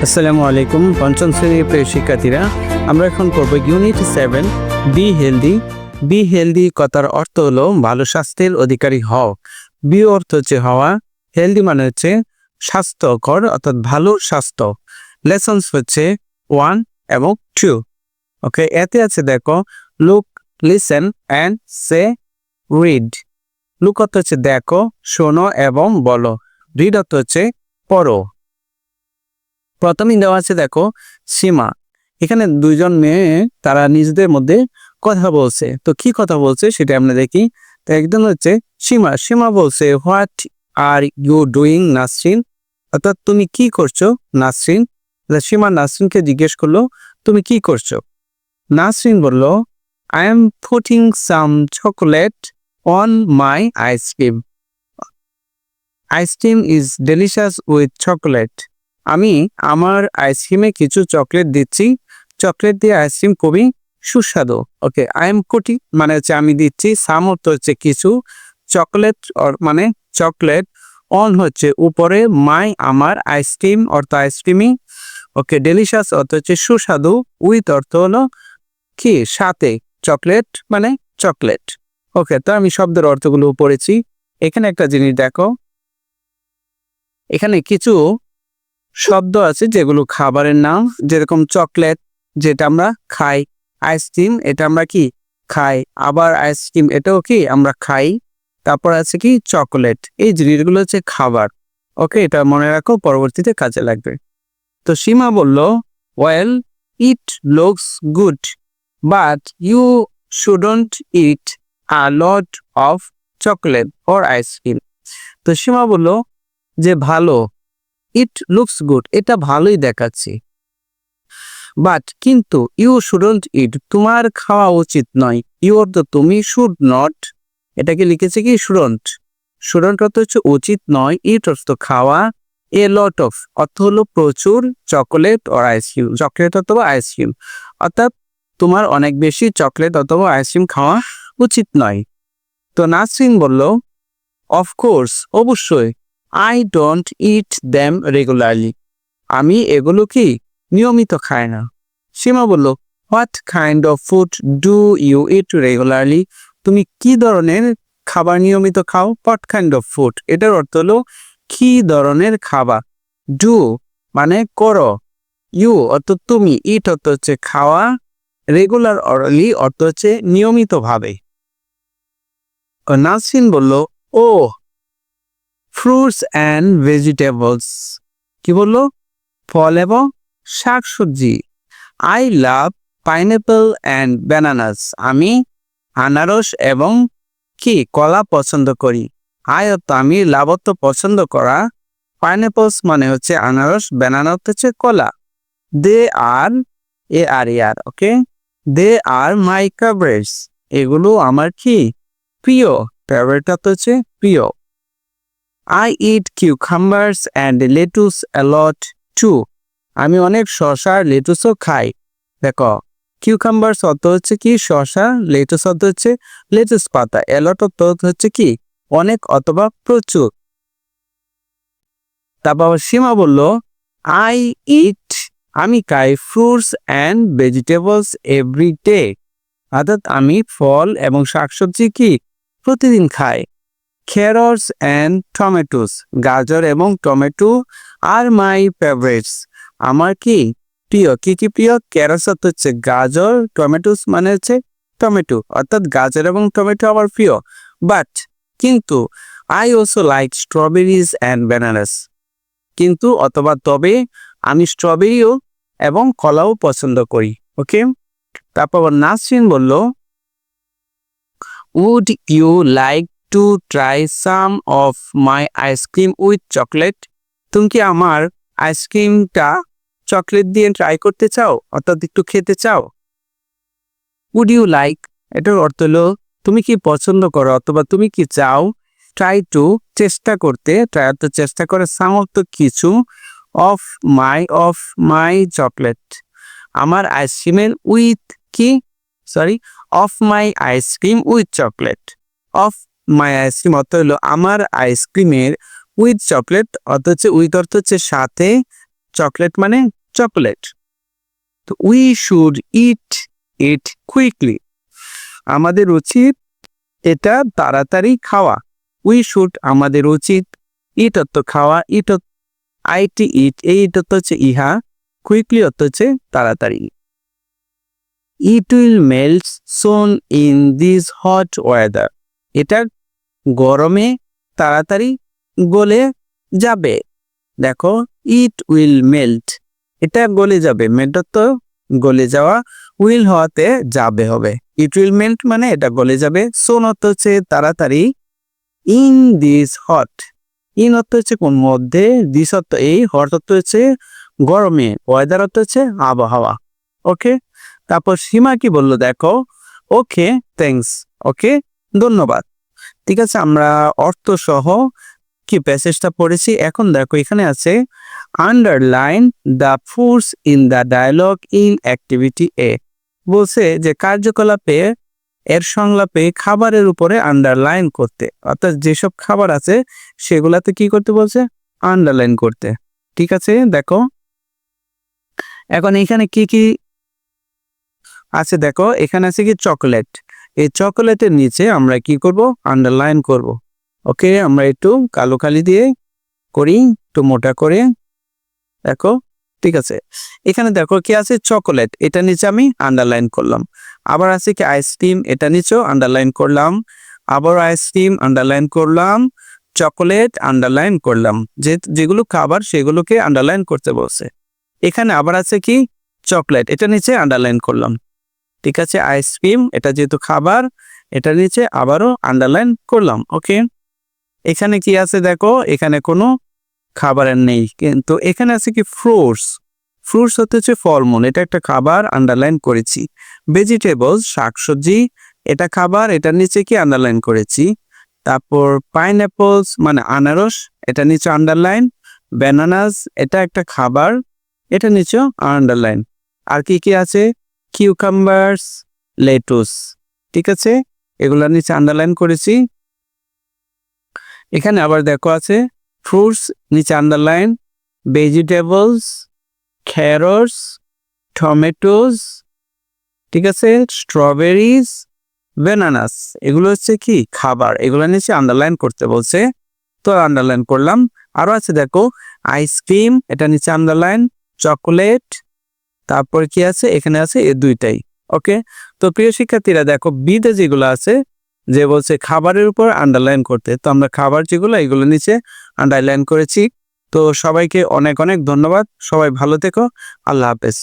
আসসালামু আলাইকুম পঞ্চম শ্রেণীর প্রিয় শিক্ষার্থীরা, আমরা এখন পড়ব unit 7 be healthy. Be healthy কথার অর্থ হলো ভালো স্বাস্থ্যের অধিকারী হও। বি অর্থ হচ্ছে হওয়া, হেলদি মানে হচ্ছে স্বাস্থ্যকর অর্থাৎ ভালো স্বাস্থ্য। লেসন্স হচ্ছে 1 এবং 2। ওকে, এতে আছে দেখো look, listen and say, read. Look অর্থ হচ্ছে দেখো, শোনো এবং বলো। রিড অর্থ হচ্ছে পড়ো। প্রথমেই দেওয়া আছে দেখো সীমা। এখানে দুইজন মেয়ে তারা নিজেদের মধ্যে কথা বলছে। তো কি কথা বলছে সেটা আমরা দেখি। তো একদম হচ্ছে সীমা। সীমা বলছে what are you doing Nasreen, অর্থাৎ তুমি কি করছো নাসরিন। সীমা নাসরিনকে জিজ্ঞেস করলো তুমি কি করছো। নাসরিন বলল I am putting some chocolate on my ice cream. Ice cream is delicious with chocolate. আমি আমার আইসক্রিমে কিছু চকলেট দিচ্ছি। চকলেট দিয়ে আইসক্রিম খুবই সুস্বাদু। ওকে, আই এম কোটি মানে হচ্ছে আমি দিচ্ছি, সাম অর্থ হচ্ছে কিছু, চকলেট মানে চকলেট, অন হচ্ছে উপরে, মাই আমার, আইসক্রিম অর্থ আইসক্রিমই। ওকে, ডেলিশিয়াস অর্থ হচ্ছে সুস্বাদু, উইথ অর্থ হলো কি সাথে, চকলেট মানে চকলেট। ওকে, তো আমি শব্দের অর্থগুলো পড়েছি। এখানে একটা জিনিস দেখো, এখানে কিছু শব্দ আছে যেগুলো খাবারের নাম, যেরকম চকলেট যেটা আমরা খাই, আইসক্রিম এটা আমরা কি খাই, আবার আইসক্রিম এটাও কি আমরা খাই। তারপর আছে কি চকোলেট, এই জিনিসগুলো হচ্ছে খাবার। ওকে, এটা মনে রাখো, পরবর্তীতে কাজে লাগবে। তো সীমা বলল well it looks good but you shouldn't eat a lot of chocolate or ice cream. তো সীমা বলল যে ভালো, ইট লুকস গুড এটা ভালোই দেখাচ্ছে, বাট কিন্তু ইউ শুডন্ট ইট তোমার খাওয়া উচিত নয়। ইউ অর্থ তুমি, শুড নট এটাকে লিখেছে কি শুডন্ট। শুডন্ট অর্থ হচ্ছে উচিত নয়, ইট অর্থ খাওয়া, এ লট অফ অর্থ হলো প্রচুর, চকোলেট অর আইসক্রিম চকলেট অথবা আইসক্রিম, অর্থাৎ তোমার অনেক বেশি চকলেট অথবা আইসক্রিম খাওয়া উচিত নয়। তো নাসরিন বলল অফকোর্স অবশ্যই, I don't eat them regularly আমি এগুলো কি নিয়মিত খাই না। সীমা বলল what kind of food do you eat regularly তুমি কি ধরনের খাবার নিয়মিত খাও। হোয়াট কাইন্ড অফ ফুড এটার অর্থ হলো কি ধরনের খাবার। ডু মানে করো, ইউ অর্থ তুমি, ইট অর্থ হচ্ছে খাওয়া, রেগুলার অরলি অর্থ হচ্ছে নিয়মিতভাবে। নাসরিন বলল ও ফ্রুটস অ্যান্ড ভেজিটেবলস, কি বললো ফল এবং শাকসবজি। I love pineapple and bananas আমি আনারস এবং কি কলা পছন্দ করি। আই অর্থ আমি, লাভ অর্থ পছন্দ করা, পাইনঅ্যাপলস মানে হচ্ছে আনারস, ব্যানানা অর্থ হচ্ছে কলা। দে আর আর ওকে, দে আর মাই ফেভারিটস এগুলো আমার কি প্রিয়। ফেভারিট অর্থ হচ্ছে প্রিয়। I eat cucumbers and lettuce a lot too. আমি অনেক শসা লেটুসও খাই। দেখো কিউকাম্বার্স অর্থ হচ্ছে কি শসা, লেটুস অর্থ হচ্ছে লেটুস পাতা, a lot অর্থ হচ্ছে কি অনেক অথবা প্রচুর। তারপর সীমা বলল আই ইট আমি খাই fruits and vegetables every day, অর্থাৎ আমি ফল এবং শাকসবজি কি প্রতিদিন খাই। ক্যারটস অ্যান্ড টমেটোস গাজর এবং টমেটো আর মাই ফেভারিটস আমার কি প্রিয়। কি কি প্রিয়, ক্যারটস অর্থ হচ্ছে গাজর, টমেটোস মানে হচ্ছে টমেটো, অর্থাৎ গাজর এবং টমেটো আমার প্রিয়। বাট কিন্তু I also like strawberries and bananas কিন্তু অথবা তবে আমি স্ট্রবেরিও এবং কলাও পছন্দ করি। ওকে, তারপর নাসরিন বলল would you like to try some of my ice cream with chocolate তুমি কি আমার আইসক্রিমটা চকলেট দিয়ে ট্রাই করতে চাও, অর্থাৎ একটু খেতে চাও। উড ইউ লাইক এটার অর্থ হলো তুমি কি পছন্দ করো অথবা তুমি কি চাও। ট্রাই টু চেষ্টা করতে, ট্রাই অর্থ চেষ্টা করে, সাম অর্থ কিছু, অফ মাই চকলেট আমার আইসক্রিমের উইথ কি of my ice cream with chocolate. Of my ice cream অর্থ হলো আমার আইসক্রিমের, উইথ চকলেট অর্থ হচ্ছে উইথ অর্থ হচ্ছে সাথে, চকলেট মানে চকলেট। তো we should eat it quickly, আমাদের উচিত এটা তাড়াতাড়ি খাওয়া। উই শুড আমাদের উচিত, ইট অর্থ খাওয়া, ইট আইটি ইট, এই ইট অর্থ হচ্ছে ইহা, কুইকলি অর্থ হচ্ছে তাড়াতাড়ি। It will melt soon in this hot weather, এটা গরমে তাড়াতাড়ি গলে যাবে। দেখো ইট উইল মেল্ট, এটা গলে যাবে, মেল্ট তো গলে যাওয়া, উইল হওয়াতে যাবে হবে। ইট উইল মেল্ট মানে এটা গলে যাবে। সোন অর্থ হচ্ছে তাড়াতাড়ি। ইন দিস হট, ইন অর্থ হচ্ছে কোন মধ্যে, দিস অর্থ এই, হট অর্থ হচ্ছে গরমে, ওয়েদার অর্থ হচ্ছে আবহাওয়া। ওকে, তারপর সীমা কি বললো দেখো, ওকে থ্যাঙ্কস, ওকে ধন্যবাদ। ঠিক আছে, আমরা অর্থ সহ কি প্যাসেজটা পড়েছি। এখন দেখো এখানে আছে underline the force in the dialogue in activity A, বলছে যে কার্যকলাপে এর সংলাপে খাবারের উপরে আন্ডারলাইন করতে, অর্থাৎ যেসব খাবার আছে সেগুলাতে কি করতে বলছে, আন্ডারলাইন করতে। ঠিক আছে, দেখো এখন এখানে কি কি আছে, দেখো এখানে আছে কি চকলেট, এই চকলেটের নিচে আমরা কি করব, আন্ডারলাইন করব। ওকে, আমরা একটু কালো কালি দিয়ে করি, একটু মোটা করে, দেখো ঠিক আছে। এখানে দেখো কি আছে, চকলেট, এটা নিচে আমি আন্ডারলাইন করলাম। আবার আছে কি আইসক্রিম, এটা নিচেও আন্ডারলাইন করলাম, আবার আইসক্রিম আন্ডারলাইন করলাম, চকলেট আন্ডারলাইন করলাম, যেগুলো খাবার সেগুলোকে আন্ডারলাইন করতে বলছে। এখানে আবার আছে কি চকলেট, এটা নিচে আন্ডারলাইন করলাম। ঠিক আছে, আইসক্রিম এটা যেহেতু খাবার, এটা নিচে আবারও আন্ডারলাইন করলাম। ওকে, এখানে কি আছে দেখো, এখানে কোনো খাবারের নেই, কিন্তু এখানে আছে কি ফ্রুটস, ফ্রুটস হচ্ছে ফলমূল, এটা একটা খাবার, আন্ডারলাইন করেছি। ভেজিটেবলস শাকসবজি, এটা খাবার, এটার নিচে কি আন্ডারলাইন করেছি। তারপর পাইনঅ্যাপলস মানে আনারস, এটা নিচে আন্ডারলাইন। ব্যানানাস এটা একটা খাবার, এটা নিচেও আন্ডারলাইন। আর কি কি আছে, কিউকাম্বার্স, লেটুস, ঠিক আছে, এগুলোর নিচে আন্ডারলাইন করেছি। এখানে আবার দেখো আছে ফ্রুটস নিচে আন্ডারলাইন, ভেজিটেবলস, ক্যারটস, টমেটোস, ঠিক আছে, স্ট্রবেরিজ, ব্যানানাস, এগুলো হচ্ছে কি খাবার, এগুলো নিচে আন্ডারলাইন করতে বলছে, তো আন্ডারলাইন করলাম। আরো আছে দেখো আইসক্রিম, এটা নিচে আন্ডারলাইন, চকলেট, তারপর কি আছে এখানে আছে এই দুইটাই। ওকে, তো প্রিয় শিক্ষার্থীরা দেখো বিতে যেগুলো আছে যে বলছে খাবারের উপর আন্ডারলাইন করতে, তো আমরা খাবার যেগুলো এগুলো নিচে আন্ডারলাইন করেছি। তো সবাইকে অনেক অনেক ধন্যবাদ, সবাই ভালো থেকো, আল্লাহ হাফেজ।